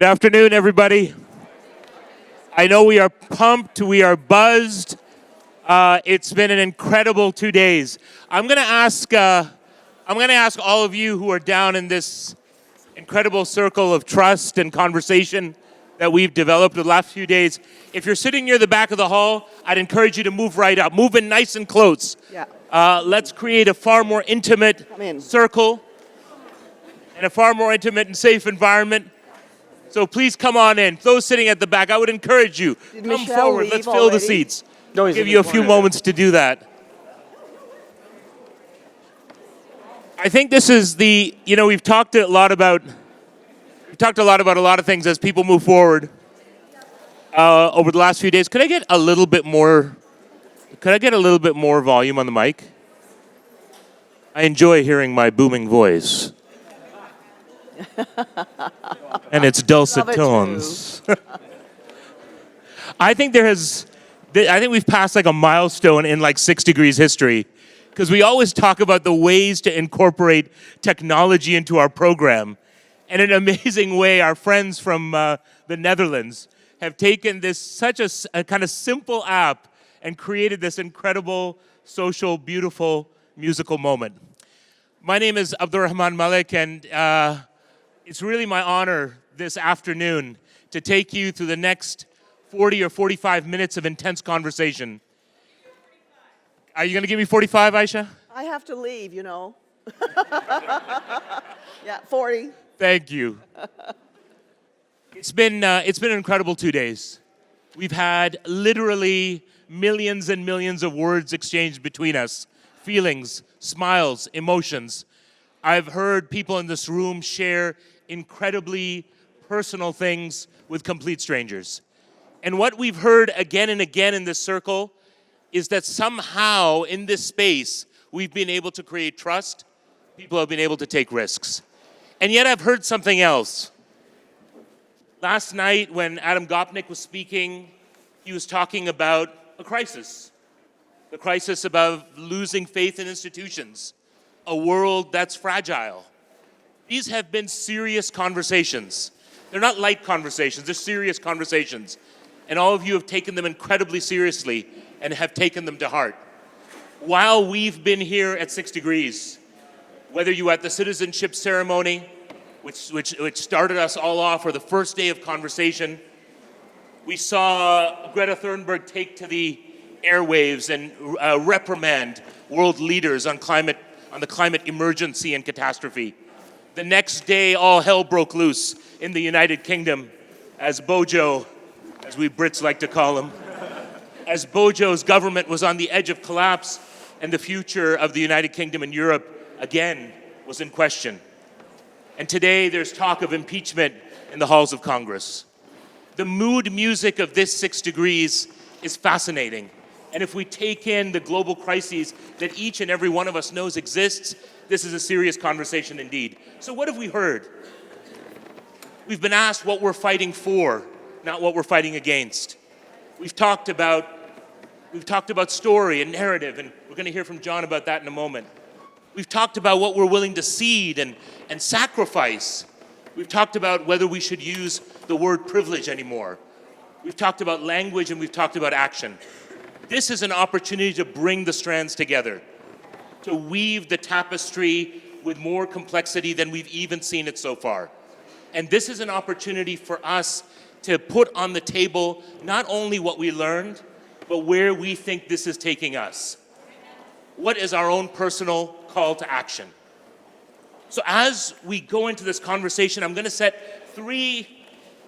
Good afternoon, everybody. I know we are pumped, we are buzzed. It's been an incredible 2 days. I'm going to ask all of you who are down in this incredible circle of trust and conversation that we've developed the last few days. If you're sitting near the back of the hall, I'd encourage you to move right up. Move in nice and close. Yeah. Let's create a far more intimate circle and a far more intimate and safe environment. So please come on in. Those sitting at the back, I would encourage you. Did Come Michelle forward. leave Let's fill the already? seats. No, he's Give in you the a few corner. moments to do that. I think this is we've talked a lot about a lot of things as people move forward over the last few days. Could I get a little bit more volume on the mic? I enjoy hearing my booming voice. And its dulcet Love it tones. I think we've passed like a milestone in like 6 Degrees history, because we always talk about the ways to incorporate technology into our program. And in an amazing way, our friends from the Netherlands have taken this such a kind of simple app and created this incredible, social, beautiful, musical moment. My name is Abdurrahman Malik, and it's really my honor this afternoon to take you through the next 40 or 45 minutes of intense conversation. Are you going to give me 45, Aisha? I have to leave, you know. Yeah, 40. Thank you. It's been an incredible 2 days. We've had literally millions and millions of words exchanged between us, feelings, smiles, emotions. I've heard people in this room share incredibly personal things with complete strangers. And what we've heard again and again in this circle is that somehow in this space, we've been able to create trust. People have been able to take risks. And yet I've heard something else. Last night when Adam Gopnik was speaking, he was talking about a crisis. The crisis about losing faith in institutions, a world that's fragile. These have been serious conversations. They're not light conversations, they're serious conversations. And all of you have taken them incredibly seriously and have taken them to heart. While we've been here at 6 Degrees, whether you were at the citizenship ceremony, which started us all off, or the first day of conversation, we saw Greta Thunberg take to the airwaves and reprimand world leaders on the climate emergency and catastrophe. The next day, all hell broke loose in the United Kingdom as Bojo, as we Brits like to call him, as Bojo's government was on the edge of collapse and the future of the United Kingdom and Europe, again, was in question. And today, there's talk of impeachment in the halls of Congress. The mood music of this 6 Degrees is fascinating. And if we take in the global crises that each and every one of us knows exists, this is a serious conversation indeed. So what have we heard? We've been asked what we're fighting for, not what we're fighting against. We've talked about story and narrative, and we're going to hear from John about that in a moment. We've talked about what we're willing to cede and sacrifice. We've talked about whether we should use the word privilege anymore. We've talked about language, and we've talked about action. This is an opportunity to bring the strands together, to weave the tapestry with more complexity than we've even seen it so far. And this is an opportunity for us to put on the table not only what we learned, but where we think this is taking us. What is our own personal call to action? So as we go into this conversation, I'm going to set 3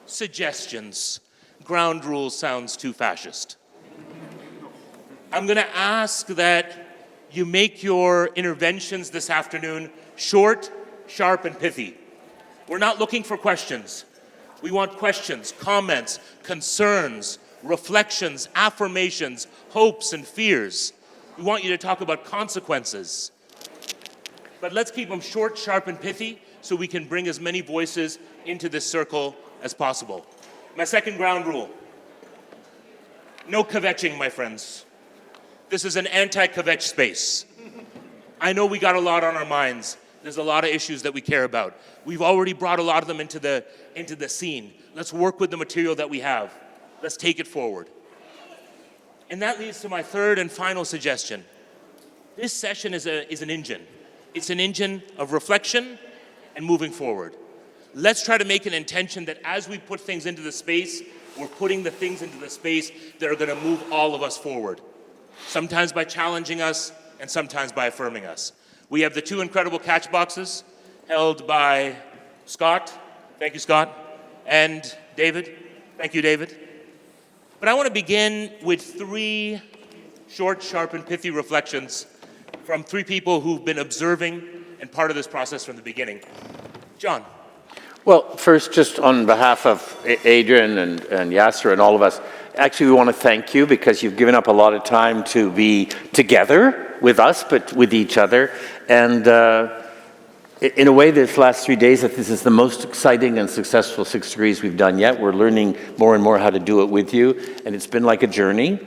suggestions. Ground rules sounds too fascist. I'm going to ask that you make your interventions this afternoon short, sharp, and pithy. We're not looking for questions. We want questions, comments, concerns, reflections, affirmations, hopes, and fears. We want you to talk about consequences. But let's keep them short, sharp, and pithy so we can bring as many voices into this circle as possible. My second ground rule: no kvetching, my friends. This is an anti-kvetch space. I know we got a lot on our minds, There's a lot of issues that we care about. We've already brought a lot of them into the scene. Let's work with the material that we have. Let's take it forward. And that leads to my third and final suggestion. This session is an engine. It's an engine of reflection and moving forward. Let's try to make an intention that as we put things into the space, we're putting the things into the space that are going to move all of us forward. Sometimes by challenging us, and sometimes by affirming us. We have the two incredible catch boxes held by Scott. Thank you, Scott. And David. Thank you, David. But I want to begin with three short, sharp, and pithy reflections from three people who've been observing and part of this process from the beginning. John. Well, first, just on behalf of Adrienne and Yasir and all of us, actually we want to thank you because you've given up a lot of time to be together with us, but with each other. And in a way, this last 3 days, this is the most exciting and successful 6 degrees we've done yet. We're learning more and more how to do it with you. And it's been like a journey,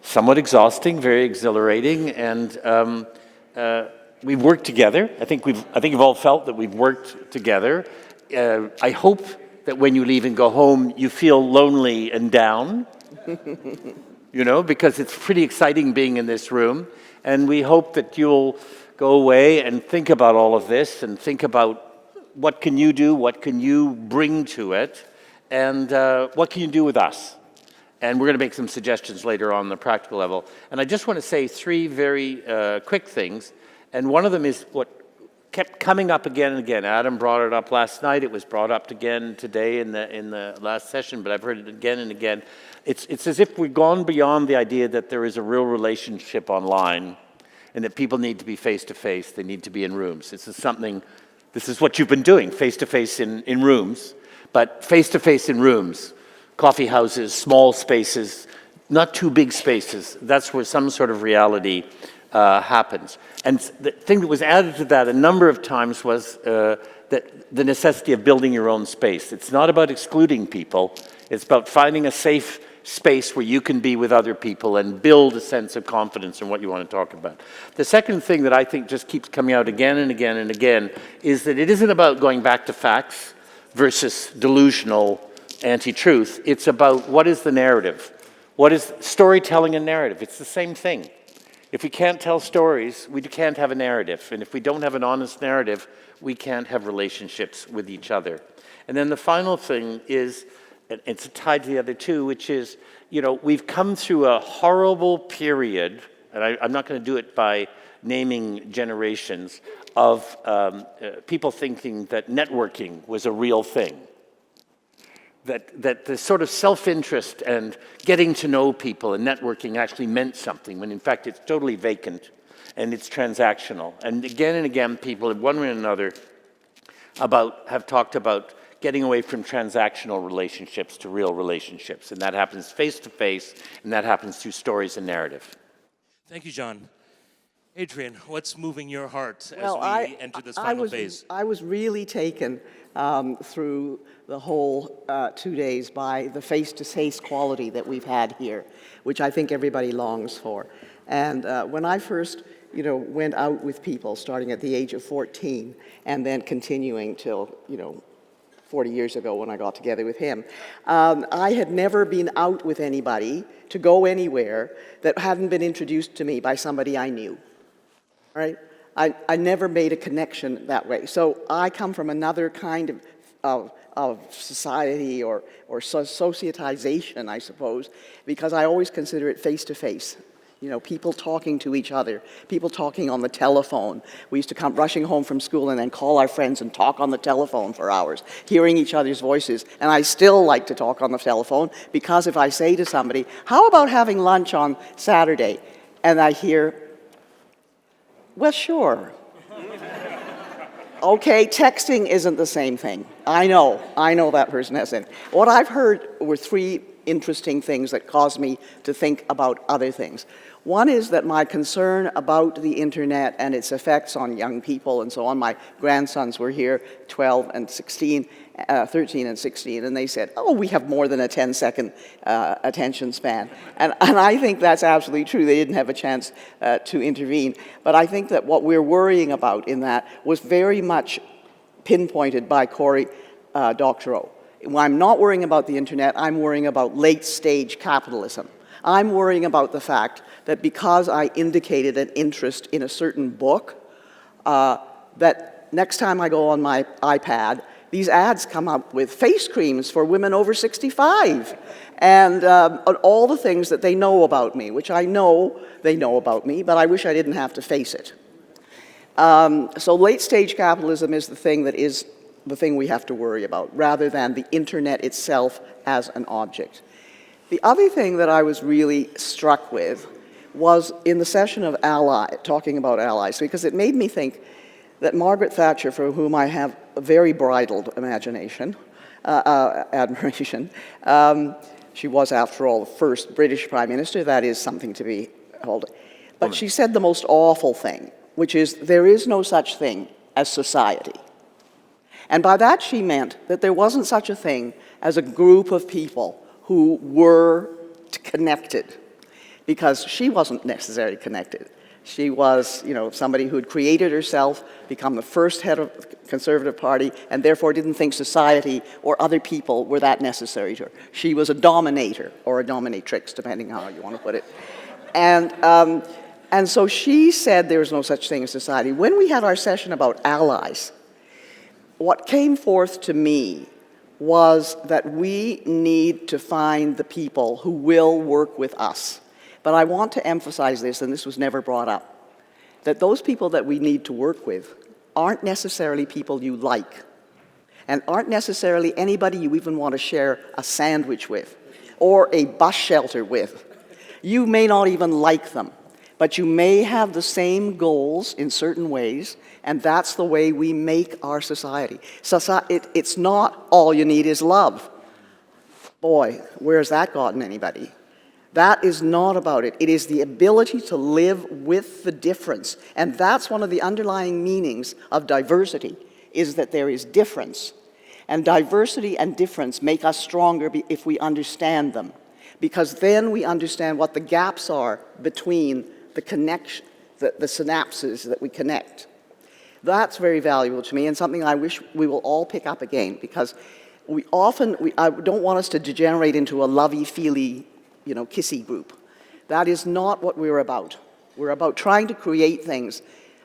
somewhat exhausting, very exhilarating. And we've worked together. I think you've all felt that we've worked together. I hope that when you leave and go home, you feel lonely and down, because it's pretty exciting being in this room. And we hope that you'll go away and think about all of this and think about what can you do, what can you bring to it, and what can you do with us. And we're going to make some suggestions later on the practical level. And I just want to say three very quick things. And one of them is what kept coming up again and again. Adam brought it up last night. It was brought up again today in the last session, but I've heard it again and again. It's as if we've gone beyond the idea that there is a real relationship online and that people need to be face-to-face. They need to be in rooms. This is what you've been doing, face-to-face in rooms, but face-to-face in rooms, coffee houses, small spaces, not too big spaces. That's where some sort of reality happens. And the thing that was added to that a number of times was that the necessity of building your own space. It's not about excluding people. It's about finding a safe space where you can be with other people and build a sense of confidence in what you want to talk about. The second thing that I think just keeps coming out again and again and again is that it isn't about going back to facts versus delusional anti-truth. It's about what is the narrative. What is storytelling and narrative? It's the same thing. If we can't tell stories, we can't have a narrative. And if we don't have an honest narrative, we can't have relationships with each other. And then the final thing is, and it's tied to the other two, which is, we've come through a horrible period, and I'm not going to do it by naming generations, of people thinking that networking was a real thing. That the sort of self-interest and getting to know people and networking actually meant something, when in fact it's totally vacant and it's transactional. And again, people, in one way or another, have talked about getting away from transactional relationships to real relationships. And that happens face-to-face, and that happens through stories and narrative. Thank you, John. Adrienne, what's moving your heart as Well, we enter this final phase? I was really taken through the whole 2 days by the face-to-face quality that we've had here, which I think everybody longs for. And when I first, went out with people, starting at the age of 14, and then continuing till, 40 years ago when I got together with him, I had never been out with anybody to go anywhere that hadn't been introduced to me by somebody I knew. Right? I never made a connection that way. So I come from another kind of society or societization, I suppose, because I always consider it face-to-face. People talking to each other, people talking on the telephone. We used to come rushing home from school and then call our friends and talk on the telephone for hours, hearing each other's voices. And I still like to talk on the telephone because if I say to somebody, how about having lunch on Saturday? And I hear, well, sure. Okay, texting isn't the same thing. I know that person hasn't. What I've heard were three interesting things that caused me to think about other things. One is that my concern about the internet and its effects on young people and so on, my grandsons were here, 12 and 16, 13 and 16, and they said, oh, we have more than a 10-second attention span. And I think that's absolutely true. They didn't have a chance to intervene. But I think that what we're worrying about in that was very much pinpointed by Cory Doctorow. I'm not worrying about the internet, I'm worrying about late-stage capitalism. I'm worrying about the fact that because I indicated an interest in a certain book, that next time I go on my iPad, these ads come up with face creams for women over 65, and all the things that they know about me, which I know they know about me, but I wish I didn't have to face it. So late-stage capitalism is the thing we have to worry about, rather than the internet itself as an object. The other thing that I was really struck with was in the session of talking about allies, because it made me think that Margaret Thatcher, for whom I have a very bridled imagination, admiration, she was, after all, the first British Prime Minister. That is something to be held. But she said the most awful thing, which is, there is no such thing as society. And by that she meant that there wasn't such a thing as a group of people who were connected, because she wasn't necessarily connected. She was, somebody who had created herself, become the first head of the Conservative Party, and therefore didn't think society or other people were that necessary to her. She was a dominator, or a dominatrix, depending on how you want to put it. And so she said there was no such thing as society. When we had our session about allies, what came forth to me was that we need to find the people who will work with us. But I want to emphasize this, and this was never brought up, that those people that we need to work with aren't necessarily people you like, and aren't necessarily anybody you even want to share a sandwich with, or a bus shelter with. You may not even like them, but you may have the same goals in certain ways, and that's the way we make our society. It's not all you need is love. Boy, where's that gotten anybody? That is not about it. It is the ability to live with the difference. And that's one of the underlying meanings of diversity, is that there is difference. And diversity and difference make us stronger if we understand them. Because then we understand what the gaps are between the connection, the synapses that we connect. That's very valuable to me, and something I wish we will all pick up again, because I don't want us to degenerate into a lovey-feely, kissy group. That is not what we're about. We're about trying to create things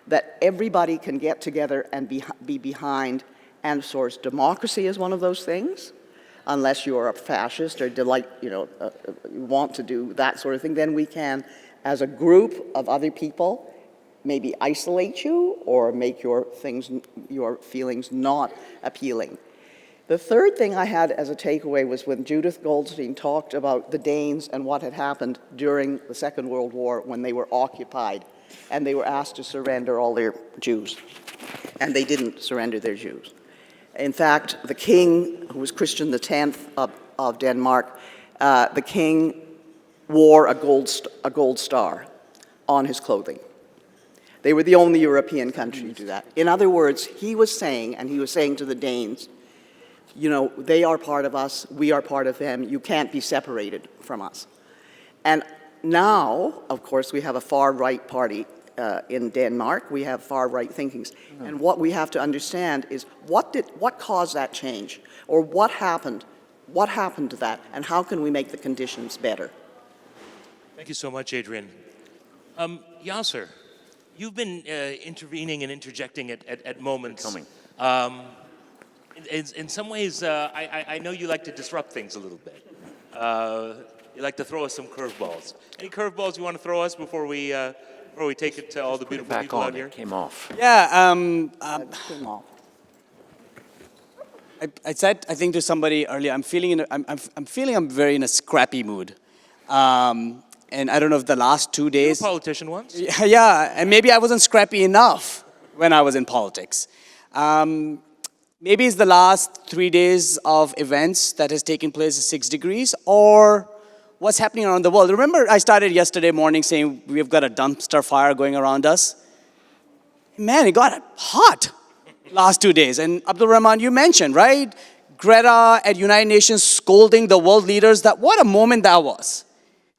that everybody can get together and be behind, and source. Democracy is one of those things. Unless you're a fascist or want to do that sort of thing, then we can, as a group of other people, maybe isolate you or make your feelings not appealing. The third thing I had as a takeaway was when Judith Goldstein talked about the Danes and what had happened during the Second World War when they were occupied and they were asked to surrender all their Jews. And they didn't surrender their Jews. In fact, the king, who was Christian X of Denmark, the king wore a gold star on his clothing. They were the only European country to do that. In other words, he was saying to the Danes, they are part of us, we are part of them, you can't be separated from us. And now, of course, we have a far-right party in Denmark, we have far-right thinkings. And what we have to understand is what caused that change? Or what happened to that? And how can we make the conditions better? Thank you so much, Adrienne. Yasir, you've been intervening and interjecting at moments. In some ways, I know you like to disrupt things a little bit. You like to throw us some curveballs. Any curveballs you want to throw us before we take it to all the beautiful people out here? It came off. Yeah. Came off. I said, I think, to somebody earlier, I'm feeling I'm very in a scrappy mood. And I don't know if the last 2 days... You were a politician once. Yeah, and maybe I wasn't scrappy enough when I was in politics. maybe it's the last 3 days of events that has taken place at 6 degrees, or what's happening around the world. Remember, I started yesterday morning saying we've got a dumpster fire going around us. Man, it got hot last 2 days. And Abdul Rahman, you mentioned, right? Greta at United Nations scolding the world leaders. What a moment that was.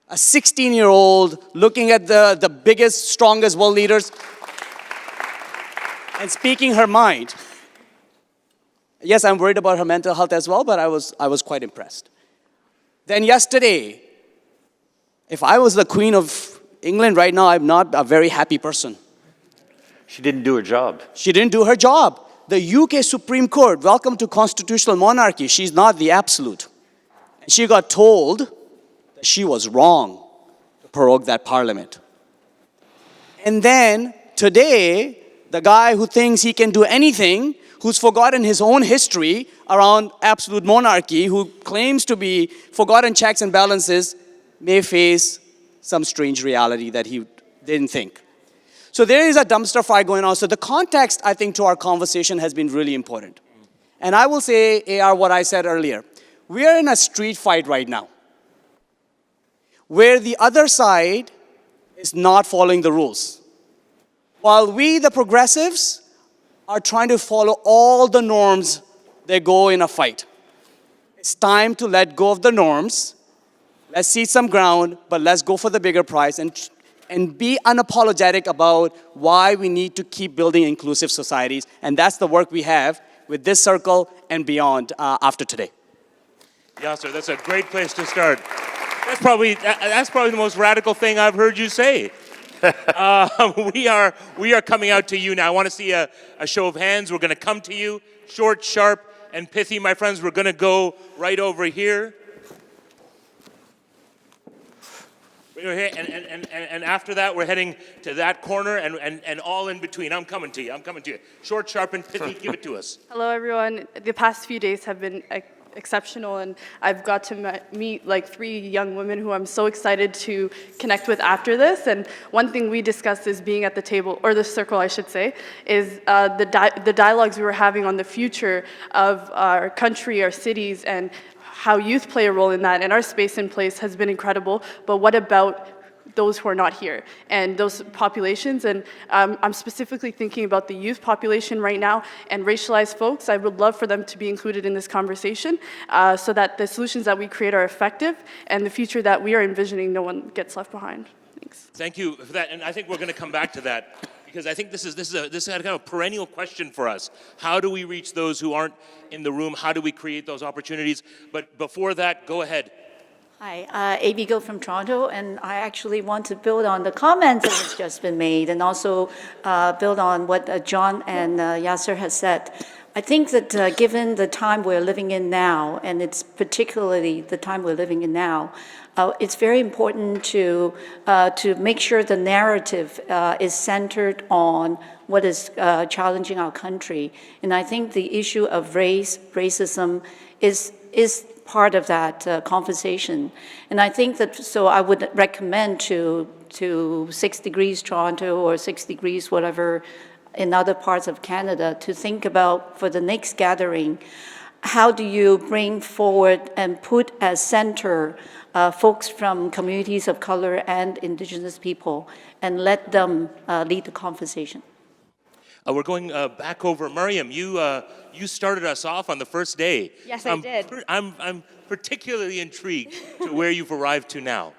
A 16-year-old looking at the biggest, strongest world leaders and speaking her mind. Yes, I'm worried about her mental health as well, but I was quite impressed. Then yesterday, if I was the Queen of England right now, I'm not a very happy person. She didn't do her job. She didn't do her job. The UK Supreme Court, welcome to constitutional monarchy. She's not the absolute. She got told that she was wrong to prorogue that parliament. And then today, the guy who thinks he can do anything, who's forgotten his own history around absolute monarchy, who claims to be forgotten checks and balances, may face some strange reality that he didn't think. So there is a dumpster fire going on. So the context, I think, to our conversation has been really important. And I will say, AR, what I said earlier. We are in a street fight right now, where the other side is not following the rules. While we, the progressives, are trying to follow all the norms that go in a fight. It's time to let go of the norms. Let's cede some ground, but let's go for the bigger prize and be unapologetic about why we need to keep building inclusive societies. And that's the work we have with this circle and beyond after today. Yasir, that's a great place to start. That's probably the most radical thing I've heard you say. We are coming out to you now. I want to see a show of hands. We're going to come to you, short, sharp, and pithy, my friends. We're going to go right over here. And after that, we're heading to that corner and all in between. I'm coming to you. Short, sharp, and pithy. Give it to us. Hello, everyone. The past few days have been exceptional, and I've got to meet like 3 young women who I'm so excited to connect with after this. And one thing we discussed is being at the table, or the circle, I should say, is the dialogues we were having on the future of our country, our cities, and how youth play a role in that, and our space in place has been incredible. But what about those who are not here and those populations? And I'm specifically thinking about the youth population right now and racialized folks. I would love for them to be included in this conversation so that the solutions that we create are effective and the future that we are envisioning, no one gets left behind. Thanks. Thank you for that, and I think we're going to come back to that because I think this is kind of a perennial question for us. How do we reach those who aren't in the room? How do we create those opportunities? But before that, go ahead. Hi, A.B. Gill from Toronto, and I actually want to build on the comments that has just been made and also build on what John and Yasir has said. I think that given the time we're living in now, and it's particularly the time we're living in now, it's very important to make sure the narrative is centered on what is challenging our country. And I think the issue of racism is part of that conversation. And I think that, so I would recommend to 6 degrees Toronto or 6 degrees whatever in other parts of Canada to think about for the next gathering, how do you bring forward and put as center folks from communities of color and Indigenous people and let them lead the conversation. We're going back over. Mariam, you started us off on the first day. Yes, I did. I'm particularly intrigued to where you've arrived to now.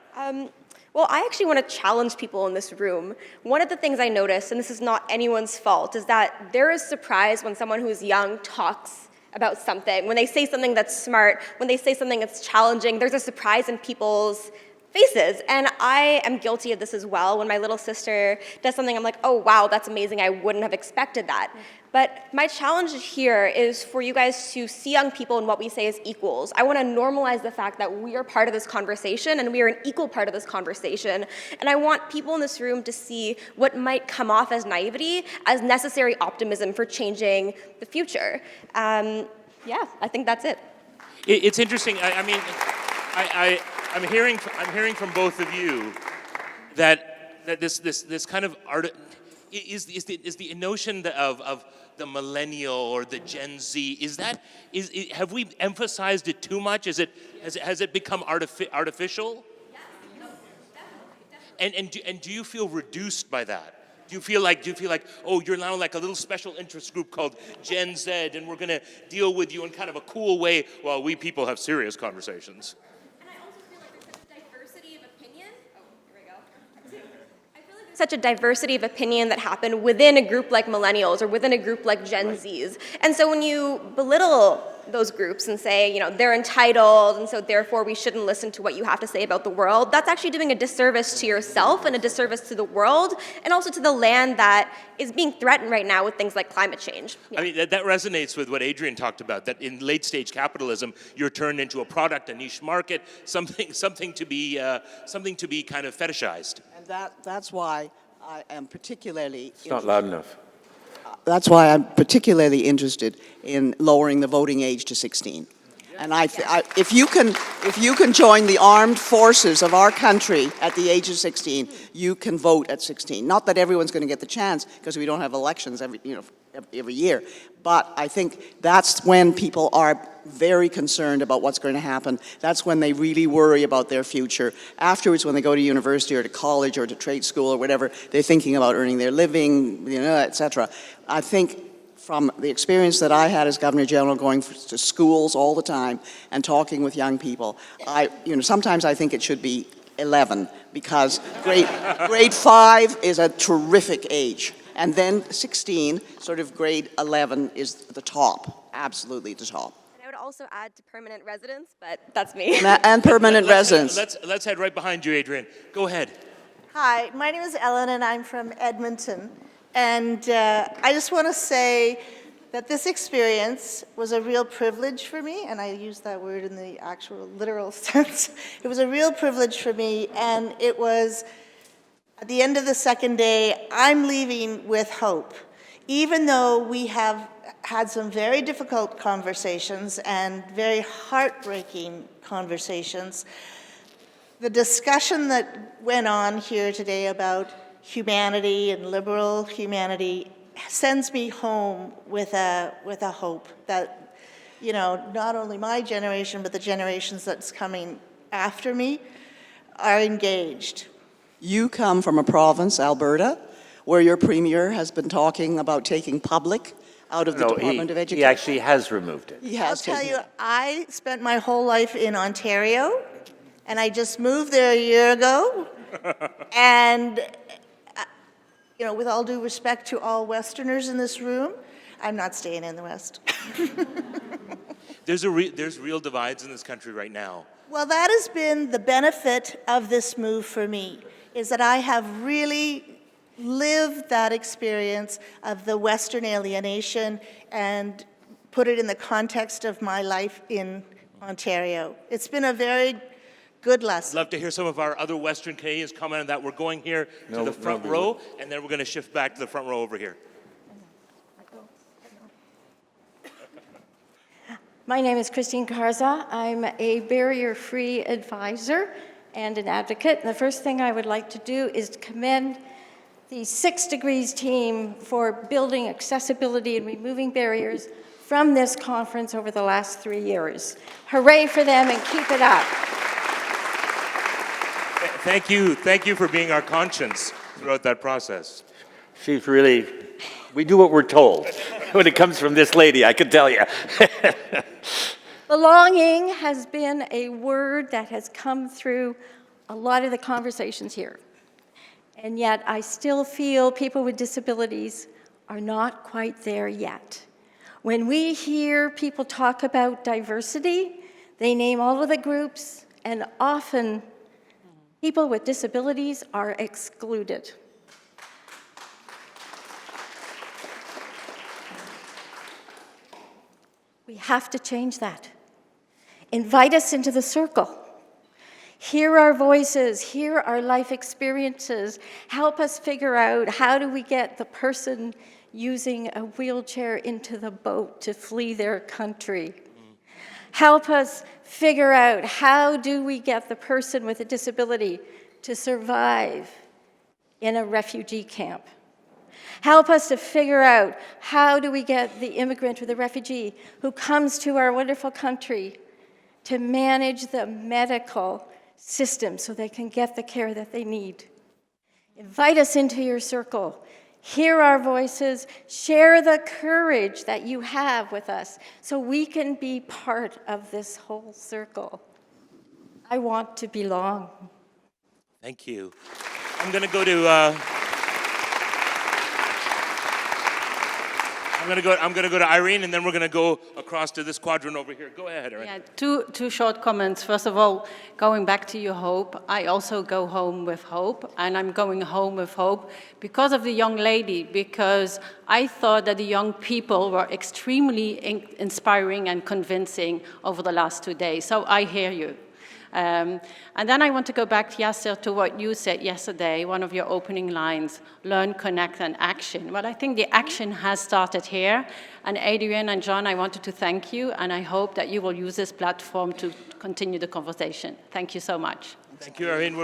Well, I actually want to challenge people in this room. One of the things I noticed, and this is not anyone's fault, is that there is surprise when someone who's young talks about something. When they say something that's smart, when they say something that's challenging, there's a surprise in people's faces. And I am guilty of this as well. When my little sister does something, I'm like, oh, wow, that's amazing. I wouldn't have expected that. But my challenge here is for you guys to see young people in what we say as equals. I want to normalize the fact that we are part of this conversation and we are an equal part of this conversation. And I want people in this room to see what might come off as naivety as necessary optimism for changing the future. Yeah, I think that's it. It's interesting. I'm hearing from both of you that this kind of art. is the notion of the millennial or the Gen Z, have we emphasized it too much? Has it become artificial? And do you feel reduced by that? Do you feel like, oh, you're now like a little special interest group called Gen Z, and we're going to deal with you in kind of a cool way while we people have serious conversations? And I also feel like there's such a diversity of opinion. Oh, here we go. I feel like there's such a diversity of opinion that happen within a group like millennials or within a group like Gen Zs. And so when you belittle those groups and say, they're entitled, and so therefore we shouldn't listen to what you have to say about the world, that's actually doing a disservice to yourself and a disservice to the world, and also to the land that is being threatened right now with things like climate change. Yeah. I mean, that resonates with what Adrienne talked about, that in late-stage capitalism, you're turned into a product, a niche market, something to be kind of fetishized. And that's why I am particularly... It's not loud enough. That's why I'm particularly interested in lowering the voting age to 16. And if you can join the armed forces of our country at the age of 16, you can vote at 16. Not that everyone's going to get the chance, because we don't have elections every year. But I think that's when people are very concerned about what's going to happen. That's when they really worry about their future. Afterwards, when they go to university or to college or to trade school or whatever, they're thinking about earning their living, etc. I think from the experience that I had as Governor General, going to schools all the time and talking with young people, sometimes I think it should be 11, because grade 5 is a terrific age. And then 16, sort of grade 11, is the top, absolutely the top. And I would also add to permanent residence, but that's me. And permanent residence. Let's head right behind you, Adrienne. Go ahead. Hi, my name is Ellen, and I'm from Edmonton. And I just want to say that this experience was a real privilege for me, and I use that word in the actual literal sense. It was a real privilege for me, and it was, at the end of the second day, I'm leaving with hope. Even though we have had some very difficult conversations and very heartbreaking conversations, the discussion that went on here today about humanity and liberal humanity sends me home with a hope that, not only my generation, but the generations that's coming after me are engaged. You come from a province, Alberta, where your premier has been talking about taking public out of the Department of Education. He actually has removed it. I'll tell you, I spent my whole life in Ontario, and I just moved there a year ago. And, with all due respect to all Westerners in this room, I'm not staying in the West. There's real divides in this country right now. Well, that has been the benefit of this move for me, is that I have really lived that experience of the Western alienation and put it in the context of my life in Ontario. It's been a very good lesson. I'd love to hear some of our other Western Canadians comment on that. We're going here to the front row, and then we're going to shift back to the front row over here. My name is Christine Garza. I'm a barrier-free advisor and an advocate. And the first thing I would like to do is commend the 6 Degrees team for building accessibility and removing barriers from this conference over the last 3 years. Hooray for them, and keep it up. Thank you for being our conscience throughout that process. She's really, we do what we're told. When it comes from this lady, I can tell you. Belonging has been a word that has come through a lot of the conversations here. And yet I still feel people with disabilities are not quite there yet. When we hear people talk about diversity, they name all of the groups, and often people with disabilities are excluded. We have to change that. Invite us into the circle. Hear our voices, hear our life experiences. Help us figure out, how do we get the person using a wheelchair into the boat to flee their country? Help us figure out, how do we get the person with a disability to survive in a refugee camp? Help us to figure out how do we get the immigrant or the refugee who comes to our wonderful country to manage the medical system so they can get the care that they need. Invite us into your circle. Hear our voices. Share the courage that you have with us so we can be part of this whole circle. I want to belong. Thank you. I'm going to go to I'm going to go to Irene, and then we're going to go across to this quadrant over here. Go ahead, Irene. Yeah, two short comments. First of all, going back to your hope, I also go home with hope, and I'm going home with hope because of the young lady, because I thought that the young people were extremely inspiring and convincing over the last 2 days. So I hear you. And then I want to go back, Yasir, to what you said yesterday, one of your opening lines, learn, connect, and action. Well, I think the action has started here. And Adrienne and John, I wanted to thank you, and I hope that you will use this platform to continue the conversation. Thank you so much. Thank you, Irene.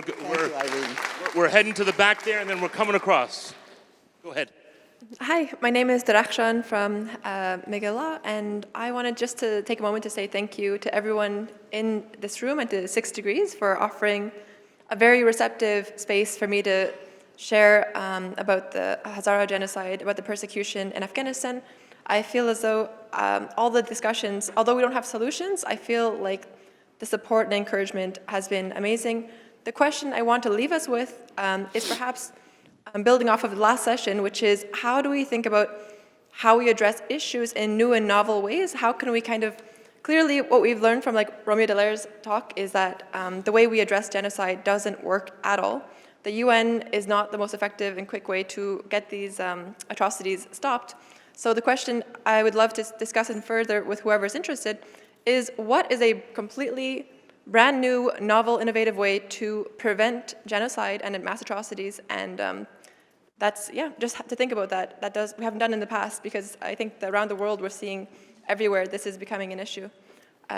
We're heading to the back there, and then we're coming across. Go ahead. Hi, my name is Darakhshan from Meghalaya, and I wanted just to take a moment to say thank you to everyone in this room and to 6 Degrees for offering a very receptive space for me to share about the Hazara genocide, about the persecution in Afghanistan. I feel as though all the discussions, although we don't have solutions, I feel like the support and encouragement has been amazing. The question I want to leave us with is perhaps building off of the last session, which is how do we think about how we address issues in new and novel ways? How can we kind of, clearly what we've learned from like Romeo Dallaire's talk is that the way we address genocide doesn't work at all. The UN is not the most effective and quick way to get these atrocities stopped. So the question I would love to discuss and further with whoever's interested is what is a completely brand new, novel, innovative way to prevent genocide and mass atrocities, and that's, yeah, just to think about that. We haven't done in the past, because I think that around the world we're seeing everywhere this is becoming an issue.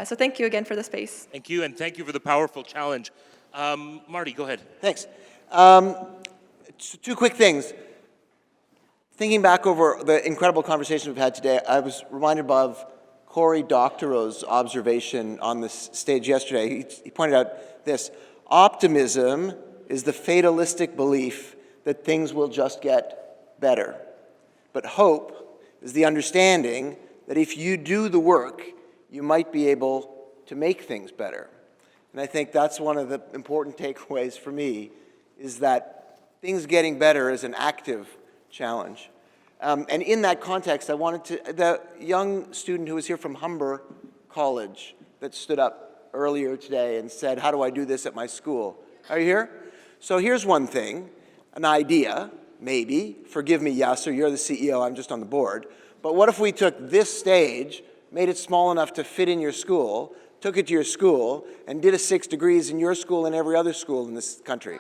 So thank you again for the space. Thank you, and thank you for the powerful challenge. Marty, go ahead. Thanks. 2 quick things. Thinking back over the incredible conversation we've had today, I was reminded of Cory Doctorow's observation on this stage yesterday. He pointed out this: optimism is the fatalistic belief that things will just get better. But hope is the understanding that if you do the work, you might be able to make things better. And I think that's one of the important takeaways for me, is that things getting better is an active challenge. And in that context, I wanted to, the young student who was here from Humber College that stood up earlier today and said, how do I do this at my school? Are you here? So here's one thing, an idea, maybe. Forgive me, Yasir, you're the CEO, I'm just on the board. But what if we took this stage, made it small enough to fit in your school, took it to your school, and did a 6 Degrees in your school and every other school in this country?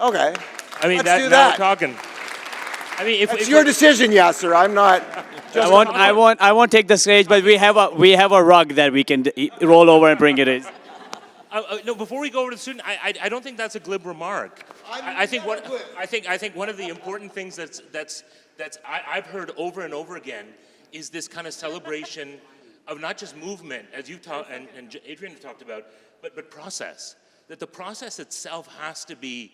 Okay. I mean, Let's do now that. we're talking. I mean, It's your decision, Yasir. I'm not. I won't take the stage, but we have a rug that we can roll over and bring it in. No, before we go over to the student, I don't think that's a glib remark. I think one of the important things that's I've heard over and over again is this kind of celebration of not just movement, as you talked and Adrienne talked about, but process. That the process itself has to be.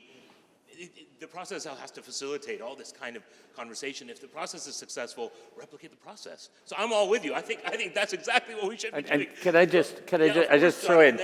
The process has to facilitate all this kind of conversation. If the process is successful, replicate the process. So I'm all with you. I think that's exactly what we should be doing. And can I just throw in?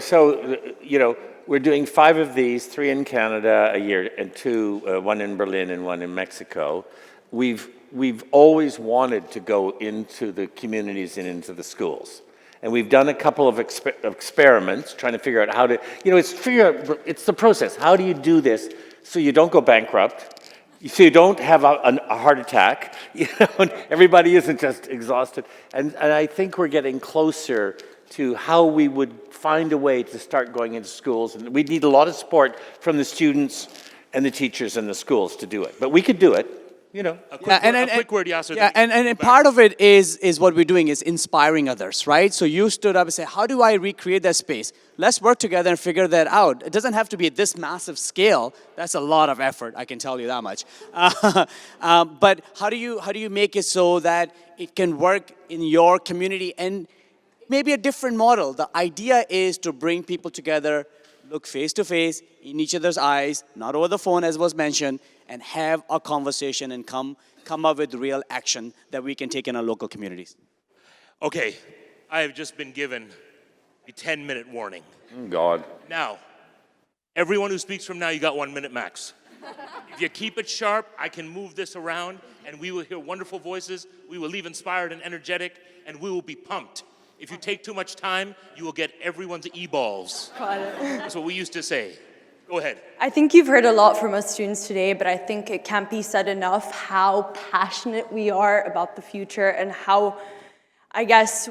So you know, we're doing 5 of these, 3 in Canada a year, and 2, 1 in Berlin and 1 in Mexico. We've always wanted to go into the communities and into the schools. And we've done a couple of experiments trying to figure out how to, you know, it's the process. How do you do this so you don't go bankrupt, so you don't have a heart attack, you know, and everybody isn't just exhausted. And I think we're getting closer to how we would find a way to start going into schools. And we need a lot of support from the students and the teachers in the schools to do it. But we could do it. you know. A quick word, Yasir. Yeah, and part of it is what we're doing is inspiring others, right? So you stood up and said, how do I recreate that space? Let's work together and figure that out. It doesn't have to be at this massive scale. That's a lot of effort, I can tell you that much. But how do you make it so that it can work in your community and maybe a different model? The idea is to bring people together, look face to face in each other's eyes, not over the phone as was mentioned, and have a conversation and come up with real action that we can take in our local communities. Okay, I have just been given a 10-minute warning. Oh, God. Now, everyone who speaks from now, you got 1 minute max. If you keep it sharp, I can move this around, and we will hear wonderful voices, we will leave inspired and energetic, and we will be pumped. If you take too much time, you will get everyone's e-balls. Got it. That's what we used to say. Go ahead. I think you've heard a lot from us students today, but I think it can't be said enough how passionate we are about the future and how, I guess,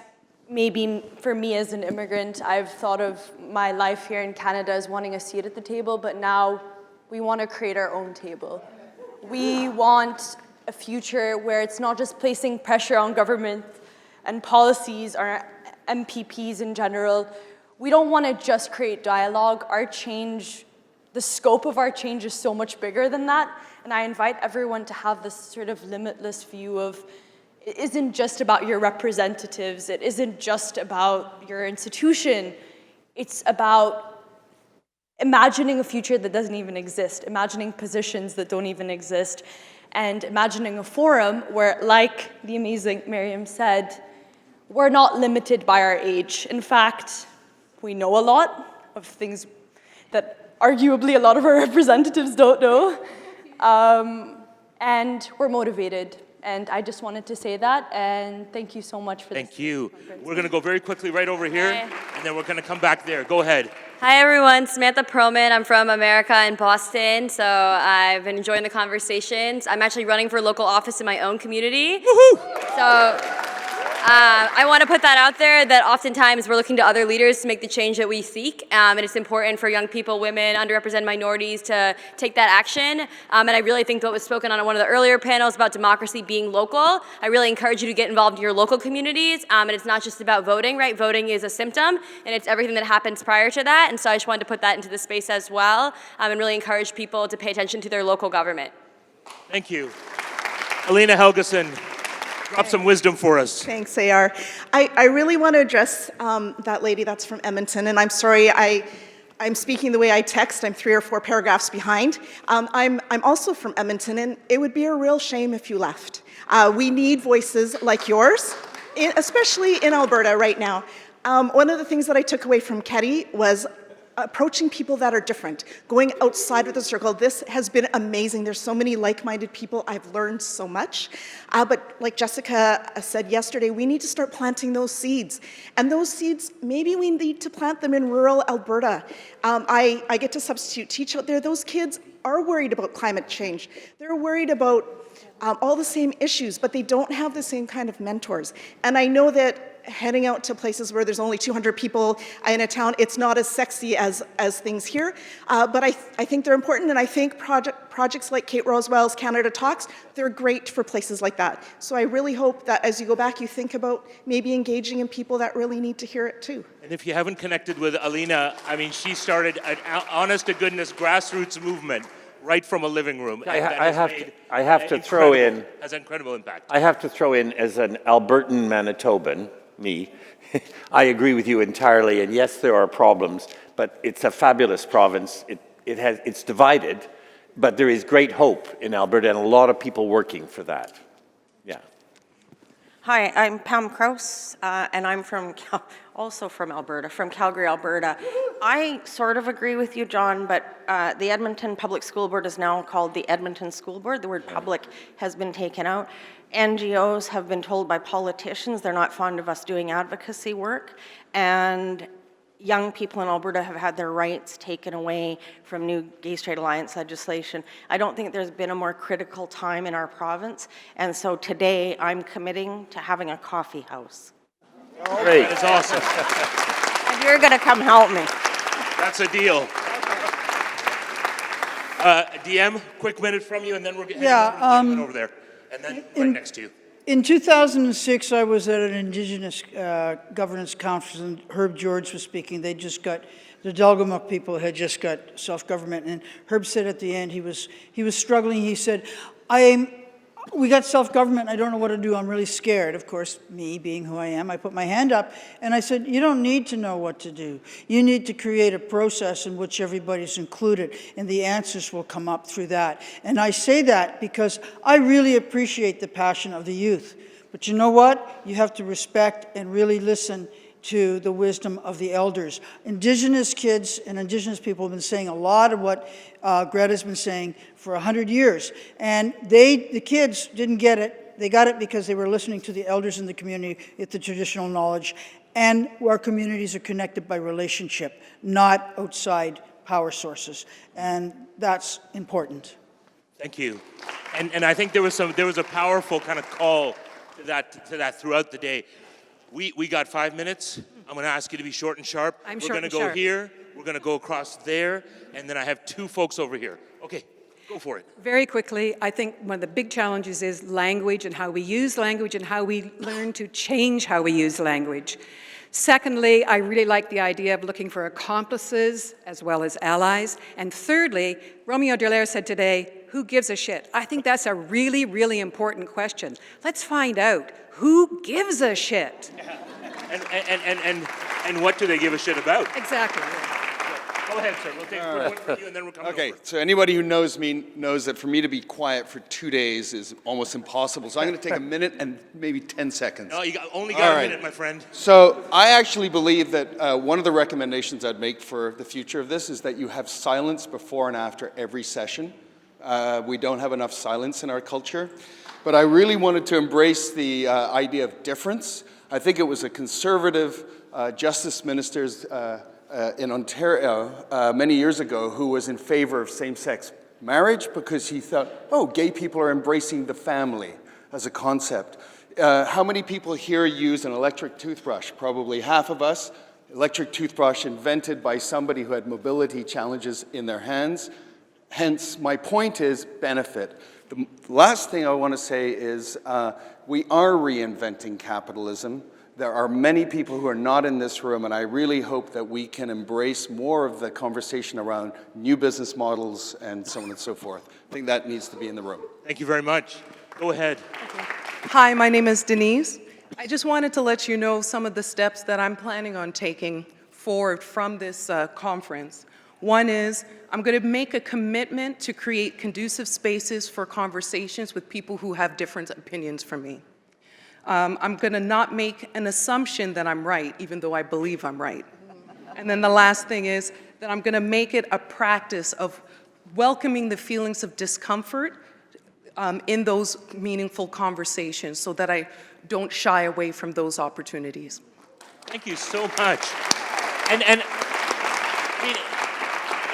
maybe for me as an immigrant, I've thought of my life here in Canada as wanting a seat at the table, but now we want to create our own table. We want a future where it's not just placing pressure on government and policies or MPPs in general. We don't want to just create dialogue. Our change, the scope of our change is so much bigger than that. And I invite everyone to have this sort of limitless view of it isn't just about your representatives. It isn't just about your institution. It's about imagining a future that doesn't even exist, imagining positions that don't even exist, and imagining a forum where, like the amazing Miriam said, we're not limited by our age. In fact, we know a lot of things that arguably a lot of our representatives don't know. And we're motivated. And I just wanted to say that, and thank you so much for this. Thank you. We're going to go very quickly right over here, and then we're going to come back there. Go ahead. Hi, everyone. Samantha Perlman. I'm from America in Boston, so I've been enjoying the conversations. I'm actually running for local office in my own community. Woohoo! So I want to put that out there, that oftentimes we're looking to other leaders to make the change that we seek, and it's important for young people, women, underrepresented minorities to take that action. And I really think what was spoken on one of the earlier panels about democracy being local, I really encourage you to get involved in your local communities, and it's not just about voting, right? Voting is a symptom, and it's everything that happens prior to that, and so I just wanted to put that into the space as well, and really encourage people to pay attention to their local government. Thank you. Alina Helgeson. Drop some wisdom for us. Thanks, AR. I really want to address that lady that's from Edmonton, and I'm sorry I'm speaking the way I text. I'm 3 or 4 paragraphs behind. I'm also from Edmonton, and it would be a real shame if you left. We need voices like yours, especially in Alberta right now. One of the things that I took away from Ketty was approaching people that are different, going outside of the circle. This has been amazing. There's so many like-minded people. I've learned so much. But like Jessica said yesterday, we need to start planting those seeds. And those seeds, maybe we need to plant them in rural Alberta. I get to substitute teach out there. Those kids are worried about climate change. They're worried about all the same issues, but they don't have the same kind of mentors. And I know that heading out to places where there's only 200 people in a town, it's not as sexy as things here, but I think they're important, and I think projects like Kate Roswell's Canada Talks, they're great for places like that. So I really hope that as you go back, you think about maybe engaging in people that really need to hear it too. And if you haven't connected with Alina, I mean, she started an honest-to-goodness grassroots movement right from a living room. I have to throw in, has incredible impact. I have to throw in, as an Albertan Manitoban, me, I agree with you entirely, and yes, there are problems, but it's a fabulous province. It's divided, but there is great hope in Alberta, and a lot of people working for that. Yeah. Hi, I'm Pam Krause, and I'm also from Alberta, from Calgary, Alberta. I sort of agree with you, John, but the Edmonton Public School Board is now called the Edmonton School Board. The word public has been taken out. NGOs have been told by politicians they're not fond of us doing advocacy work, and young people in Alberta have had their rights taken away from new Gay Straight Alliance legislation. I don't think there's been a more critical time in our province, and so today I'm committing to having a coffee house. Great. That's awesome. And you're going to come help me. That's a deal. DM, quick minute from you, and then we're going over there. And then right next to you. In 2006, I was at an Indigenous governance conference, and Herb George was speaking. They just got, the Delgamuukw people had just got self-government, and Herb said at the end, he was struggling. He said, we got self-government, I don't know what to do, I'm really scared. Of course, me being who I am, I put my hand up, and I said, you don't need to know what to do. You need to create a process in which everybody's included, and the answers will come up through that. And I say that because I really appreciate the passion of the youth. But you know what? You have to respect and really listen to the wisdom of the elders. Indigenous kids and Indigenous people have been saying a lot of what Greta's been saying for 100 years. And the kids didn't get it. They got it because they were listening to the elders in the community with the traditional knowledge. And our communities are connected by relationship, not outside power sources. And that's important. Thank you. And I think there was a powerful kind of call to that throughout the day. We got 5 minutes. I'm going to ask you to be short and sharp. We're going to go here. We're going to go across there. And then I have 2 folks over here. Okay, go for it. Very quickly, I think one of the big challenges is language and how we use language and how we learn to change how we use language. Secondly, I really like the idea of looking for accomplices as well as allies. And thirdly, Romeo Dallaire said today, who gives a shit? I think that's a really, really important question. Let's find out. Who gives a shit? And what do they give a shit about? Exactly. Go ahead, sir. We'll take one from you, and then we're coming over. So anybody who knows me knows that for me to be quiet for 2 days is almost impossible. So I'm going to take a minute and maybe 10 seconds. No, you only got a minute, my friend. So I actually believe that one of the recommendations I'd make for the future of this is that you have silence before and after every session. We don't have enough silence in our culture. But I really wanted to embrace the idea of difference. I think it was a conservative justice minister in Ontario many years ago who was in favor of same-sex marriage because he thought, oh, gay people are embracing the family as a concept. How many people here use an electric toothbrush? Probably half of us. Electric toothbrush invented by somebody who had mobility challenges in their hands. Hence, my point is benefit. The last thing I want to say is we are reinventing capitalism. There are many people who are not in this room, and I really hope that we can embrace more of the conversation around new business models and so on and so forth. I think that needs to be in the room. Thank you very much. Go ahead. Hi, my name is Denise. I just wanted to let you know some of the steps that I'm planning on taking forward from this conference. One is I'm going to make a commitment to create conducive spaces for conversations with people who have different opinions from me. I'm going to not make an assumption that I'm right, even though I believe I'm right. And then the last thing is that I'm going to make it a practice of welcoming the feelings of discomfort in those meaningful conversations so that I don't shy away from those opportunities. Thank you so much. And I mean,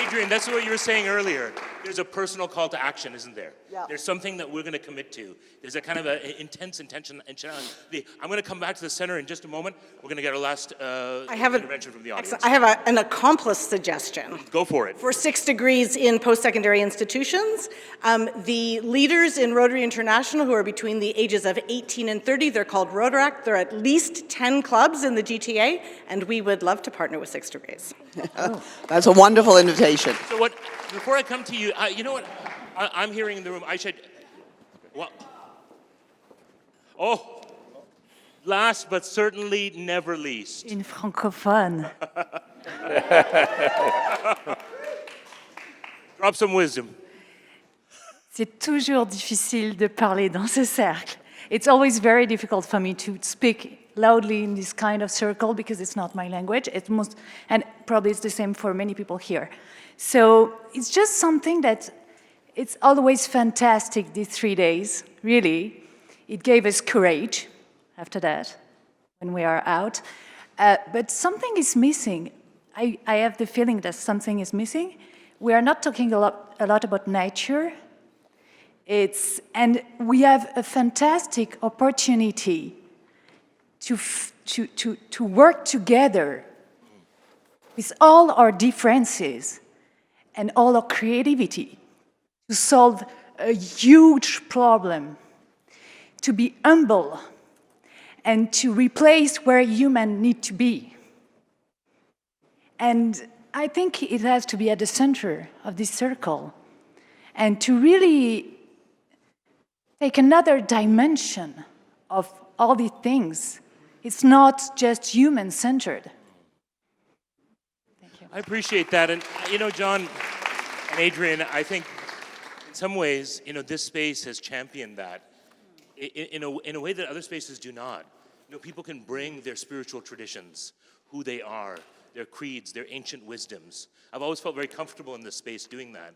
Adrienne, that's what you were saying earlier. There's a personal call to action, isn't there? Yeah. There's something that we're going to commit to. There's a kind of a intense intention and challenge. I'm going to come back to the center in just a moment. We're going to get our last intervention from the audience. I have an accomplice suggestion. Go for it. For 6 degrees in post-secondary institutions, the leaders in Rotary International who are between the ages of 18 and 30, they're called Rotaract. There are at least 10 clubs in the GTA, and we would love to partner with 6 degrees. That's a wonderful invitation. So before I come to you, you know what? I'm hearing in the room, I should, well, oh, last but certainly never least. Une francophone. Drop some wisdom. C'est toujours difficile de parler dans ce cercle. It's always very difficult for me to speak loudly in this kind of circle because it's not my language. And probably it's the same for many people here. So it's just something that it's always fantastic, these 3 days, really. It gave us courage after that, when we are out. But something is missing. I have the feeling that something is missing. We are not talking a lot about nature. And we have a fantastic opportunity to work together with all our differences and all our creativity to solve a huge problem, to be humble, and to replace where humans need to be. And I think it has to be at the center of this circle, and to really take another dimension of all these things. It's not just human-centered. I appreciate that. And, John and Adrienne, I think in some ways, this space has championed that in a way that other spaces do not. People can bring their spiritual traditions, who they are, their creeds, their ancient wisdoms. I've always felt very comfortable in this space doing that.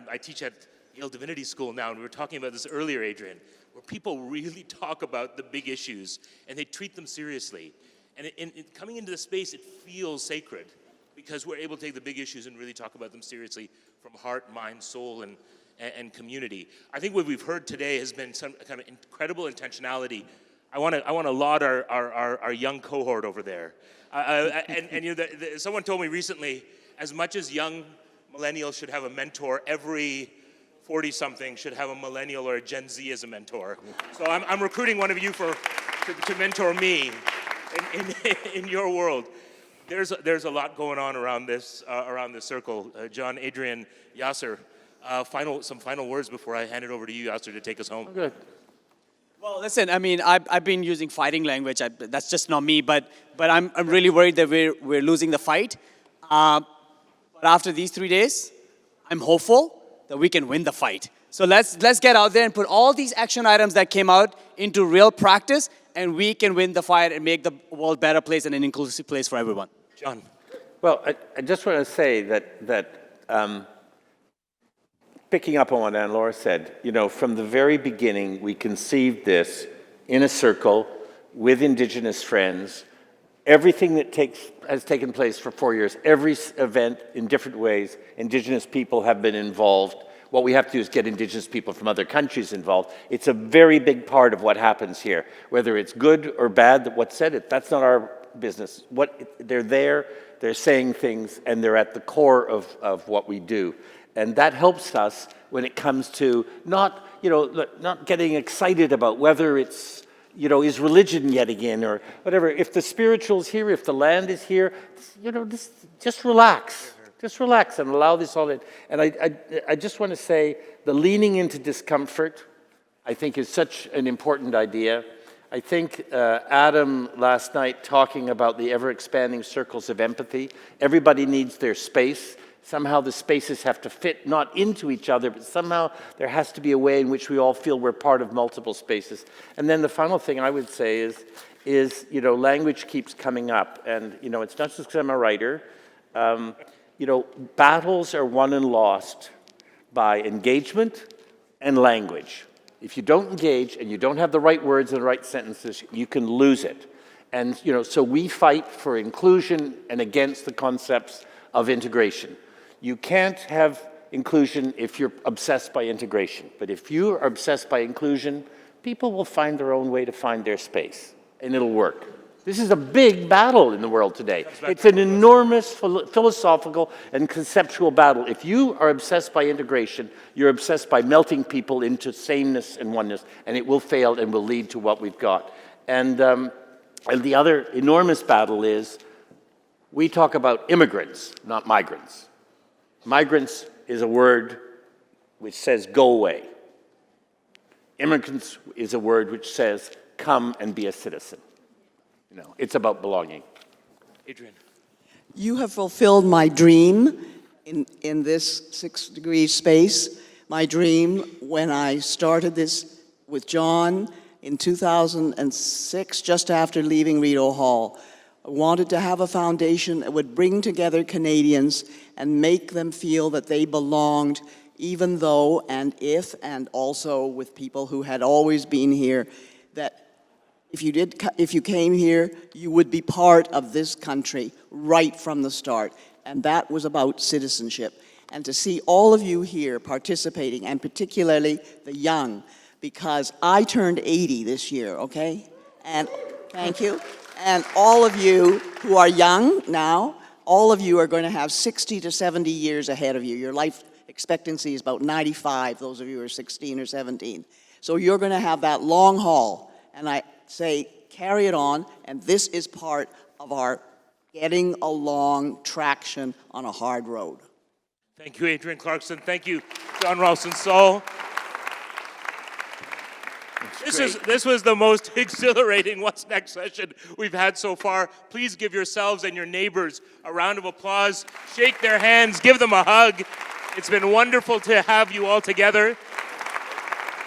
I teach at Yale Divinity School now, and we were talking about this earlier, Adrienne, where people really talk about the big issues, and they treat them seriously. And coming into the space, it feels sacred, because we're able to take the big issues and really talk about them seriously from heart, mind, soul, and community. I think what we've heard today has been some kind of incredible intentionality. I want to laud our young cohort over there. Someone told me recently, as much as young millennials should have a mentor, every 40-something should have a millennial or a Gen Z as a mentor. So I'm recruiting one of you to mentor me in your world. There's a lot going on around this circle. John, Adrienne, Yasir, some final words before I hand it over to you, Yasir, to take us home. Good. Well, listen, I've been using fighting language. That's just not me, but I'm really worried that we're losing the fight. But after these 3 days, I'm hopeful that we can win the fight. So let's get out there and put all these action items that came out into real practice, and we can win the fight and make the world a better place and an inclusive place for everyone. John. Well, I just want to say that picking up on what Anne-Laure said, from the very beginning, we conceived this in a circle with Indigenous friends. Everything that has taken place for 4 years, every event in different ways, Indigenous people have been involved. What we have to do is get Indigenous people from other countries involved. It's a very big part of what happens here. Whether it's good or bad, what said it, that's not our business. They're there, they're saying things, and they're at the core of what we do. And that helps us when it comes to not getting excited about whether it's, is religion yet again or whatever. If the spiritual's here, if the land is here, just relax. Just relax and allow this all in. And I just want to say the leaning into discomfort, I think, is such an important idea. I think Adam last night talking about the ever-expanding circles of empathy. Everybody needs their space. Somehow the spaces have to fit not into each other, but somehow there has to be a way in which we all feel we're part of multiple spaces. And then the final thing I would say is language keeps coming up. And, it's not just because I'm a writer. Battles are won and lost by engagement and language. If you don't engage and you don't have the right words and the right sentences, you can lose it. And, so we fight for inclusion and against the concepts of integration. You can't have inclusion if you're obsessed by integration. But if you are obsessed by inclusion, people will find their own way to find their space, and it'll work. This is a big battle in the world today. It's an enormous philosophical and conceptual battle. If you are obsessed by integration, you're obsessed by melting people into sameness and oneness, and it will fail and will lead to what we've got. And the other enormous battle is we talk about immigrants, not migrants. Migrants is a word which says go away. Immigrants is a word which says come and be a citizen. It's about belonging. Adrienne. You have fulfilled my dream in this 6 degree space. My dream when I started this with John in 2006, just after leaving Rideau Hall. I wanted to have a foundation that would bring together Canadians and make them feel that they belonged, even though and if, and also with people who had always been here, that if you came here, you would be part of this country right from the start. And that was about citizenship. And to see all of you here participating, and particularly the young, because I turned 80 this year, okay? And thank you. And all of you who are young now, all of you are going to have 60 to 70 years ahead of you. Your life expectancy is about 95, those of you who are 16 or 17. So you're going to have that long haul, and I say carry it on, and this is part of our getting along traction on a hard road. Thank you, Adrienne Clarkson. Thank you, John Ralston Saul. This was the most exhilarating What's Next session we've had so far. Please give yourselves and your neighbors a round of applause. Shake their hands, give them a hug. It's been wonderful to have you all together.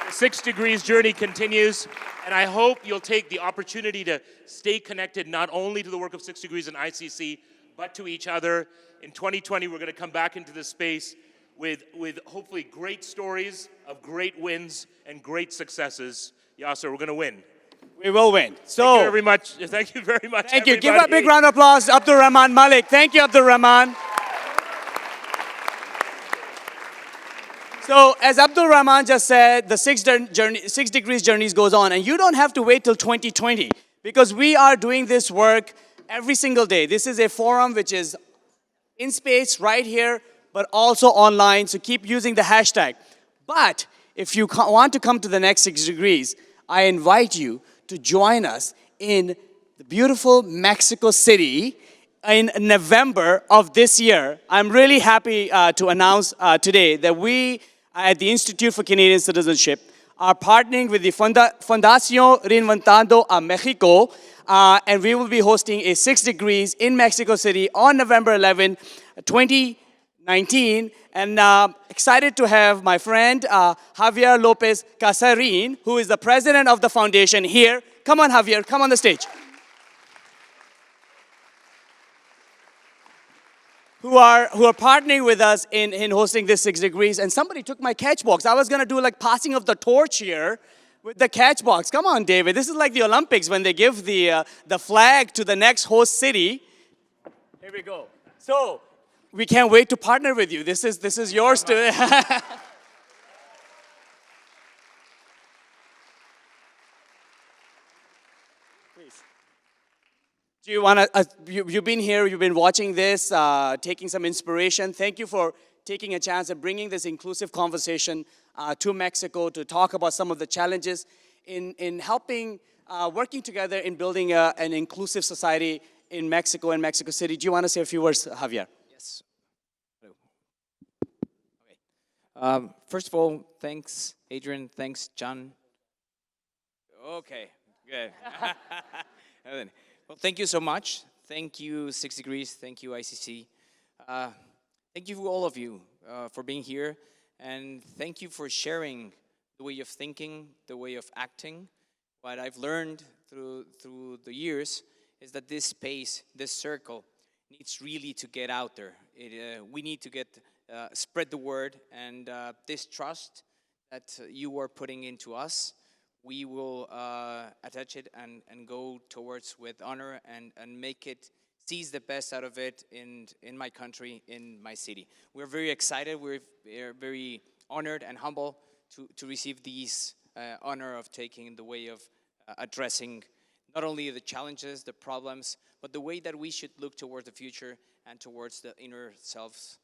The 6 Degrees journey continues, and I hope you'll take the opportunity to stay connected not only to the work of 6 Degrees and ICC, but to each other. In 2020, we're going to come back into this space with hopefully great stories of great wins and great successes. Yasir, we're going to win. We will win. So, thank you very much. Thank you very much. Thank you. Everybody. Give a big round of applause, Abdul Rahman Malik. Thank you, Abdul Rahman. So, as Abdul Rahman just said, the 6 Degrees journeys goes on, and you don't have to wait till 2020 because we are doing this work every single day. This is a forum which is in space right here, but also online, so keep using the hashtag. But if you want to come to the next 6 Degrees, I invite you to join us in the beautiful Mexico City in November of this year. I'm really happy to announce today that we at the Institute for Canadian Citizenship are partnering with the Fundación Reinventando a Mexico, and we will be hosting a 6 Degrees in Mexico City on November 11, 2019. And excited to have my friend Javier Lopez Casarin, who is the president of the foundation here. Come on, Javier, come on the stage. Who are partnering with us in hosting this 6 Degrees. And somebody took my catch box. I was going to do like passing of the torch here with the catch box. Come on, David. This is like the Olympics when they give the flag to the next host city. Here we go. So we can't wait to partner with you. This is yours to. Do you want to, you've been here, you've been watching this, taking some inspiration. Thank you for taking a chance at bringing this inclusive conversation to Mexico to talk about some of the challenges in helping, working together in building an inclusive society in Mexico and Mexico City. Do you want to say a few words, Javier? Yes. Okay. First of all, thanks, Adrienne. Thanks, John. Okay, good. Well, thank you so much. Thank you, 6 Degrees. Thank you, ICC. Thank you, all of you, for being here. And thank you for sharing the way of thinking, the way of acting. What I've learned through the years is that this space, this circle, needs really to get out there. We need to spread the word, and this trust that you are putting into us, we will attach it and go towards with honor and make it, seize the best out of it in my country, in my city. We're very excited, we're very honored and humble to receive these honor of taking the way of addressing not only the challenges, the problems, but the way that we should look towards the future and towards the inner selves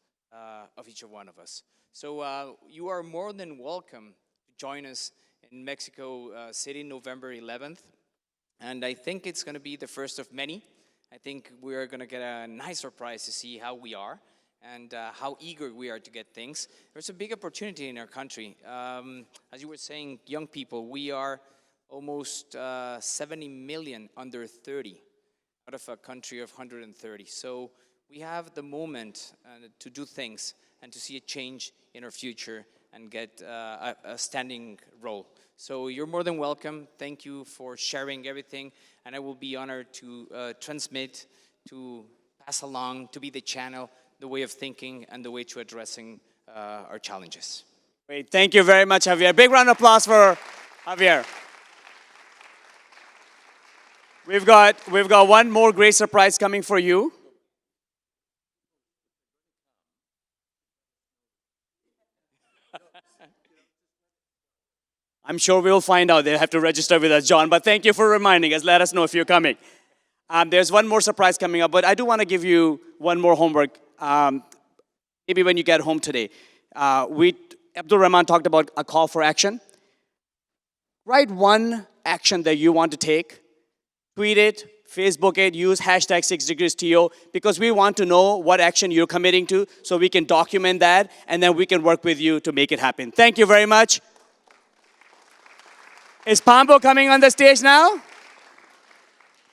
of each one of us. So you are more than welcome to join us in Mexico City, November 11th. And I think it's going to be the first of many. I think we're going to get a nice surprise to see how we are and how eager we are to get things. There's a big opportunity in our country. As you were saying, young people, we are almost 70 million under 30 out of a country of 130. So we have the moment to do things and to see a change in our future and get a standing role. So you're more than welcome. Thank you for sharing everything. And I will be honored to transmit, to pass along, to be the channel, the way of thinking, and the way to addressing our challenges. Great. Thank you very much, Javier. Big round of applause for Javier. We've got one more great surprise coming for you. I'm sure we'll find out. They'll have to register with us, John. But thank you for reminding us. Let us know if you're coming. There's one more surprise coming up, but I do want to give you one more homework, maybe when you get home today. Abdul Rahman talked about a call for action. Write one action that you want to take, tweet it, Facebook it, use hashtag 6degrees_TO, because we want to know what action you're committing to so we can document that and then we can work with you to make it happen. Thank you very much. Is Pambo coming on the stage now?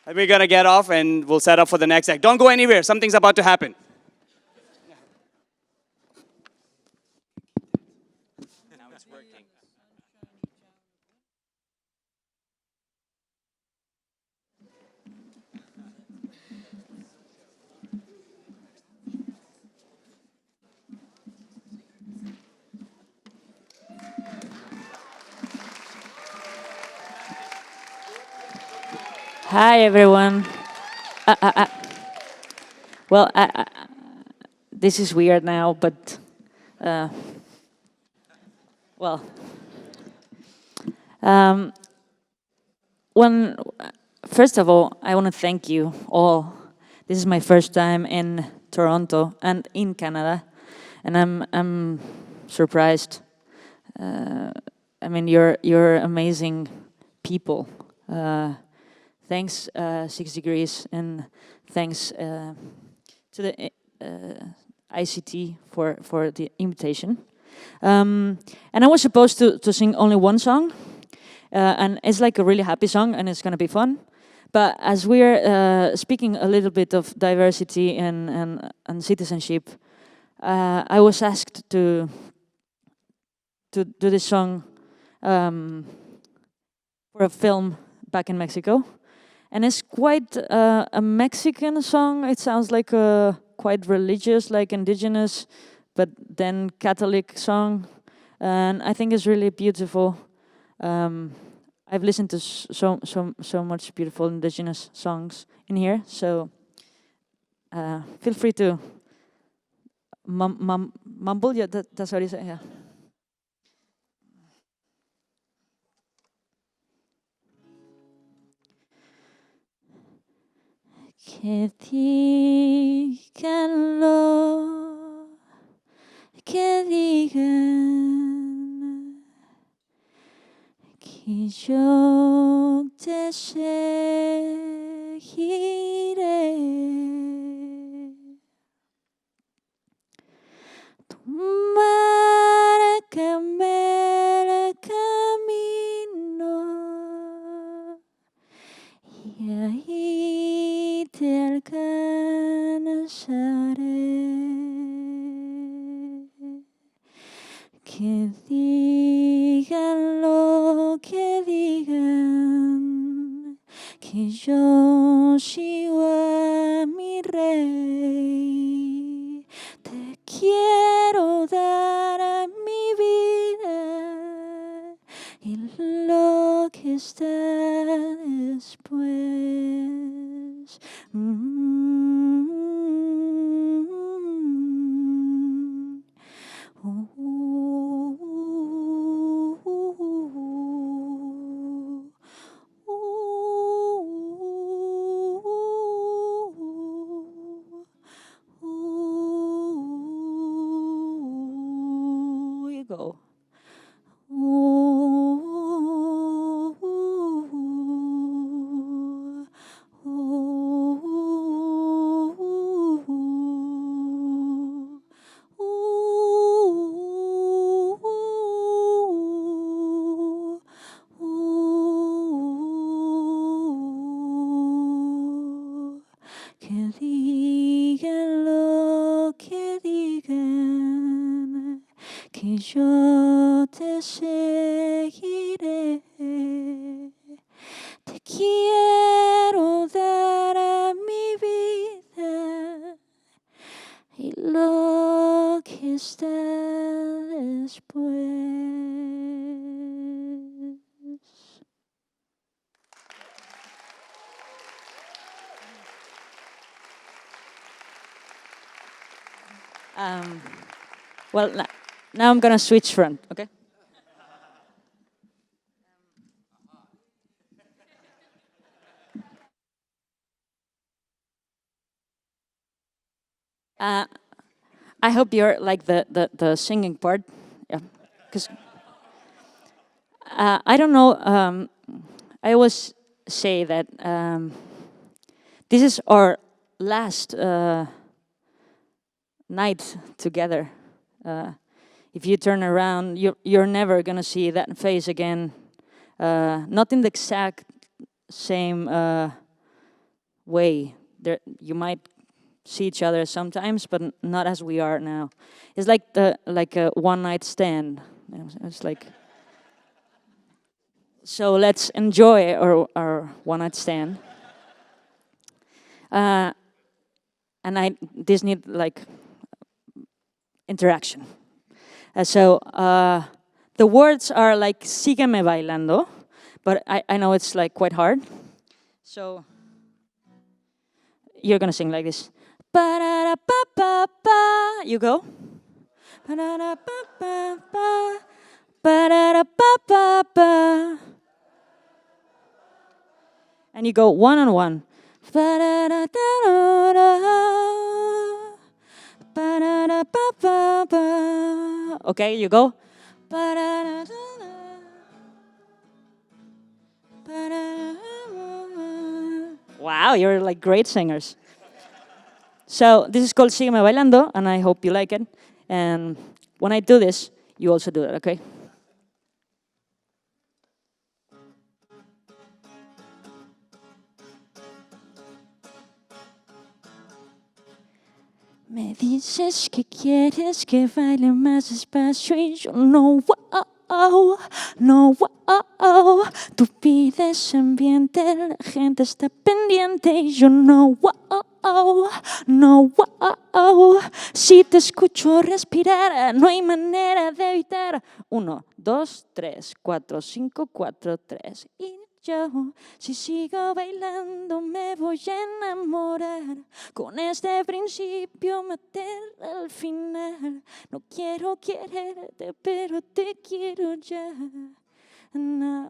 We're gonna get off and we'll set up for the next act. Don't go anywhere, something's about to happen. Hi, everyone. Well, this is weird now, but, well. First of all, I want to thank you all. This is my first time in Toronto and in Canada, and I'm surprised. I mean, you're amazing people. Thanks, 6 Degrees, and thanks to the ICT for the invitation. And I was supposed to sing only one song, and it's like a really happy song, and it's going to be fun. But as we're speaking a little bit of diversity and citizenship, I was asked to do this song for a film back in Mexico. And it's quite a Mexican song. It sounds like a quite religious, like indigenous, but then Catholic song. And I think it's really beautiful. I've listened to so much beautiful indigenous songs in here, so feel free to mumble. Yeah, that's what you say. Yeah. Que digan lo que digan, que yo te seguiré. Tu márcame el camino y ahí te alcanzaré. Que digan lo que digan, que yo sigo a mi rey. Te quiero dar a mi vida y lo que está después. You go. Que digan lo que digan, que yo te seguiré. Te quiero dar a mi vida y lo que está después. Well, now I'm going to switch front, okay? I hope you're like the singing part. Yeah. Because I don't know. I always say that this is our last night together. If you turn around, you're never gonna see that face again. Not in the exact same way. You might see each other sometimes, but not as we are now. It's like a one-night stand. It's like. So let's enjoy our one-night stand. And this need like interaction. So the words are like sígueme bailando, but I know it's like quite hard. So you're gonna sing like this. Ba-da-da-ba-ba-ba. You go. Ba-da-da-ba-ba-ba. Ba-da-da-ba-ba-ba. And you go one on one. Okay, you go. Wow, you're like great singers. So this is called Sígueme Bailando, and I hope you like it. And when I do this, you also do it, okay? Me dices que quieres que baile más despacio y yo no, no, tú pides ambiente, la gente está pendiente y yo no, no, si te escucho respirar, no hay manera de evitar. 1, 2, 3, 4, 5, 4, 3 y yo, si sigo bailando me voy a enamorar. Con este principio me aterra al final. No quiero quererte, pero te quiero ya. No,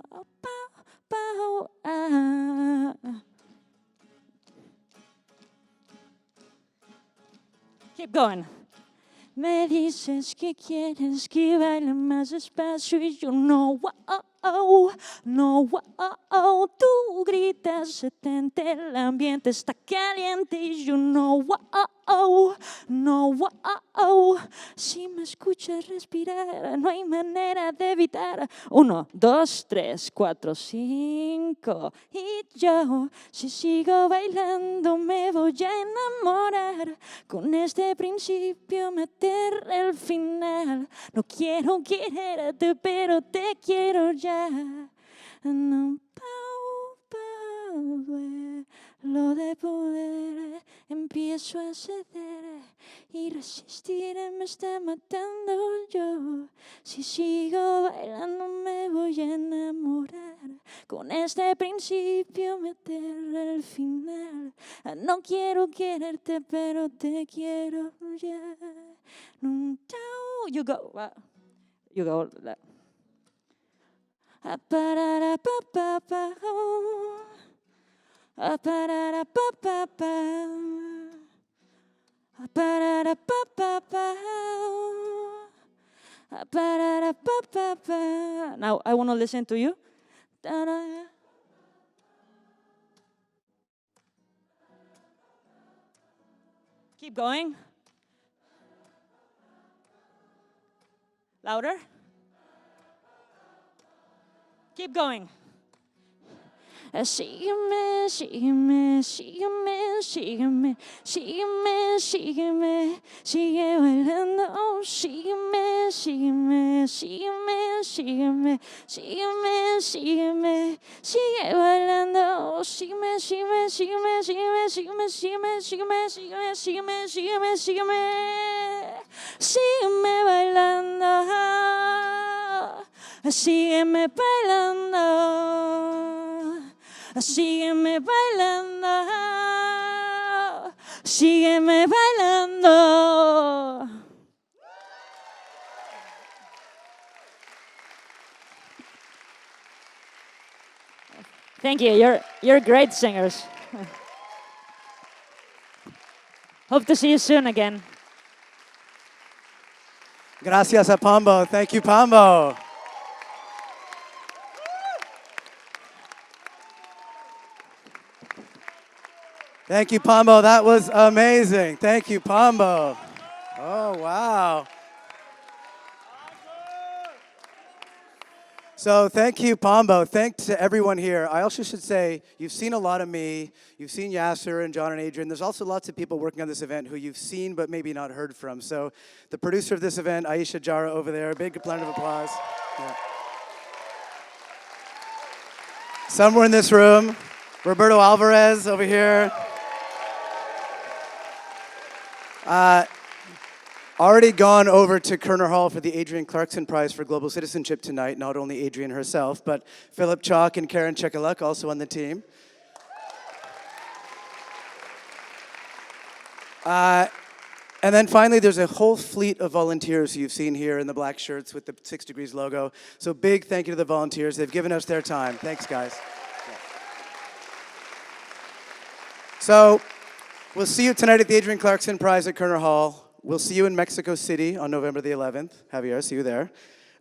Keep going. Me dices que quieres que baile más despacio y yo no, no, tú gritas 70, el ambiente está caliente y yo no, no, si me escuchas respirar, no hay manera de evitar. 1, 2, 3, 4, 5 y yo, si sigo bailando me voy a enamorar. Con este principio me aterra el final. No quiero quererte, pero te quiero ya. No, lo de poder, empiezo a ceder y resistir me está matando yo. Si sigo bailando me voy a enamorar. Con este principio me aterra el final. No quiero quererte, pero te quiero ya. You go. You go. Now I want to listen to you. Keep going. Louder. Keep going. Sígueme, sígueme, sígueme, sígueme, sígueme, sígueme, sigue bailando. Sígueme, sígueme, sígueme, sígueme, sígueme, sígueme, sigue bailando. Sígueme, sígueme, sígueme, sígueme, sígueme, sígueme, sígueme, sígueme, sígueme, sígueme, sígueme, sígueme bailando. Sígueme bailando. Sígueme bailando, sígueme bailando. Thank you. You're great singers. Hope to see you soon again. Gracias a Pambo. Thank you, Pambo. Thank you, Pambo. That was amazing. Thank you, Pambo. Oh, wow. So thank you, Pambo. Thanks to everyone here. I also should say, you've seen a lot of me. You've seen Yasir and John and Adrienne. There's also lots of people working on this event who you've seen but maybe not heard from. So the producer of this event, Aisha Jara over there, a big round of applause. Yeah. Somewhere in this room, Roberto Alvarez over here. Already gone over to Kerner Hall for the Adrienne Clarkson Prize for Global Citizenship tonight. Not only Adrienne herself, but Philip Chalk and Karen Chekaluk also on the team. And then finally, there's a whole fleet of volunteers you've seen here in the black shirts with the 6 Degrees logo. So big thank you to the volunteers. They've given us their time. Thanks, guys. Yeah. So we'll see you tonight at the Adrienne Clarkson Prize at Kerner Hall. We'll see you in Mexico City on November the 11th. Javier, see you there.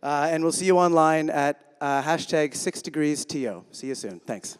And we'll see you online at #6degreesto. See you soon. Thanks.